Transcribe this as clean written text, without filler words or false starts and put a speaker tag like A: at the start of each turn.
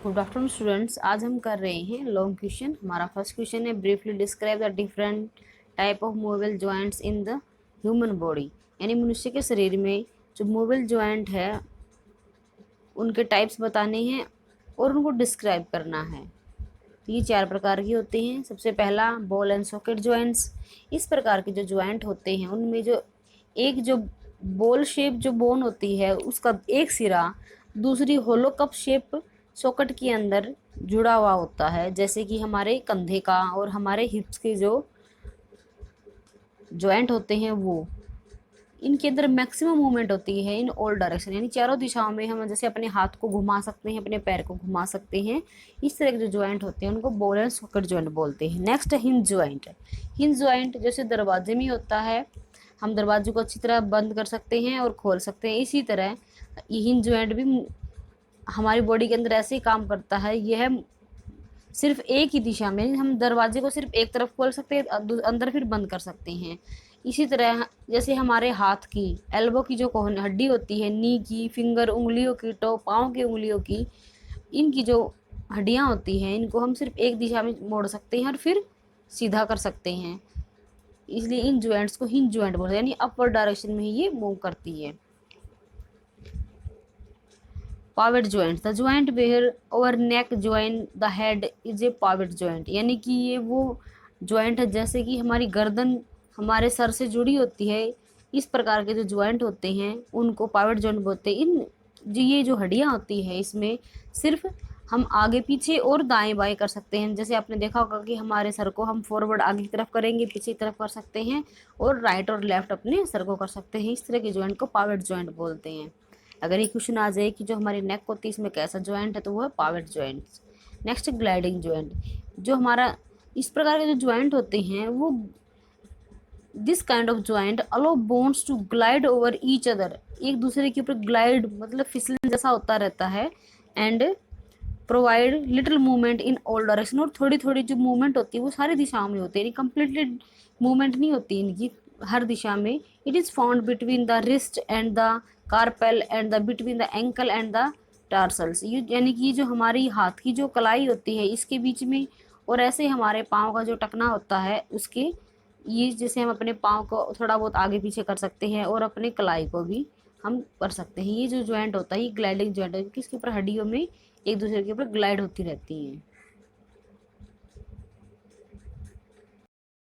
A: Good afternoon students. आज हम कर रहे हैं लॉन्ग क्वेश्चन। हमारा फर्स्ट क्वेश्चन है, briefly describe the different type of movable joints in the human body. यानी मनुष्य के शरीर में जो मूवेबल जॉइंट है उनके टाइप्स बताने हैं और उनको डिस्क्राइब करना है। तो ये 4 प्रकार की होते हैं। सबसे पहला बॉल एंड सॉकेट जॉइंट्स। इस प्रकार के जो जॉइंट होते हैं उनमें जो बॉल शेप जो बोन होती है उसका एक सिरा दूसरी होलो कप शेप सॉकेट के अंदर जुड़ा हुआ होता है, जैसे कि हमारे कंधे का और हमारे हिप्स के जो जॉइंट होते हैं वो इनके अंदर मैक्सिमम मूवमेंट होती है इन ऑल डायरेक्शन, यानी चारों दिशाओं में हम जैसे अपने हाथ को घुमा सकते हैं, अपने पैर को घुमा सकते हैं। इस तरह के जो जॉइंट होते हैं उनको बॉल एंड सॉकेट जॉइंट बोलते हैं। Next hinge joint. Hinge joint जैसे दरवाजे में होता है, हम दरवाजे को अच्छी तरह बंद कर सकते हैं और खोल सकते हैं। इसी तरह ये हिंज जॉइंट भी हमारी बॉडी के अंदर ऐसे ही काम करता है। यह सिर्फ एक ही दिशा में, हम दरवाजे को सिर्फ एक तरफ खोल सकते हैं, अंदर फिर बंद कर सकते हैं। इसी तरह जैसे हमारे हाथ की एल्बो की जो हड्डी होती है, नी की, फिंगर उंगलियों की, टो पाँव की उंगलियों की, इनकी जो हड्डियां होती हैं इनको हम सिर्फ एक दिशा में मोड़ सकते हैं और फिर सीधा कर सकते हैं। इसलिए इन जॉइंट्स को हिंज जॉइंट बोलते हैं, यानी अपवर्ड डायरेक्शन में ही ये मूव करती है। Pivot joint. The joint where over neck join the head is a pivot joint. यानी कि ये वो जॉइंट है जैसे कि हमारी गर्दन हमारे सर से जुड़ी होती है। इस प्रकार के जो जॉइंट होते हैं उनको पावेट जॉइंट बोलते हैं। ये जो हड्डियाँ होती है इसमें सिर्फ हम आगे पीछे और दाएं बाएं कर सकते हैं। जैसे आपने देखा होगा कि हमारे सर को हम फॉरवर्ड आगे की तरफ करेंगे, पीछे की तरफ कर सकते हैं, और राइट और लेफ्ट अपने सर को कर सकते हैं। इस तरह के जॉइंट को पावेट जॉइंट बोलते हैं। अगर ये क्वेश्चन आ जाए कि जो हमारी नेक होती है इसमें कैसा जॉइंट है, तो वो है पावेट जॉइंट्स। Next gliding joint. जो हमारा इस प्रकार के जो जॉइंट होते हैं वो this kind of joint allow bones to glide over each other. एक दूसरे के ऊपर ग्लाइड मतलब फिसलन जैसा होता रहता है। And provide little movement in all direction. और थोड़ी थोड़ी जो मूवमेंट होती है वो सारी दिशाओं में होती है, कंप्लीटली मूवमेंट नहीं होती इनकी हर दिशा में। It is found between the wrist and the carpel and the between the ankle and the tarsals. ये यानी कि जो हमारी हाथ की जो कलाई होती है इसके बीच में, और ऐसे हमारे पाँव का जो टखना होता है उसके, ये जैसे हम अपने पाँव को थोड़ा बहुत आगे पीछे कर सकते हैं और अपने कलाई को भी हम कर सकते हैं। ये जो जॉइंट होता है ये ग्लाइडिंग जॉइंट है, क्योंकि इसके ऊपर हड्डियों में एक दूसरे के ऊपर ग्लाइड होती रहती हैं।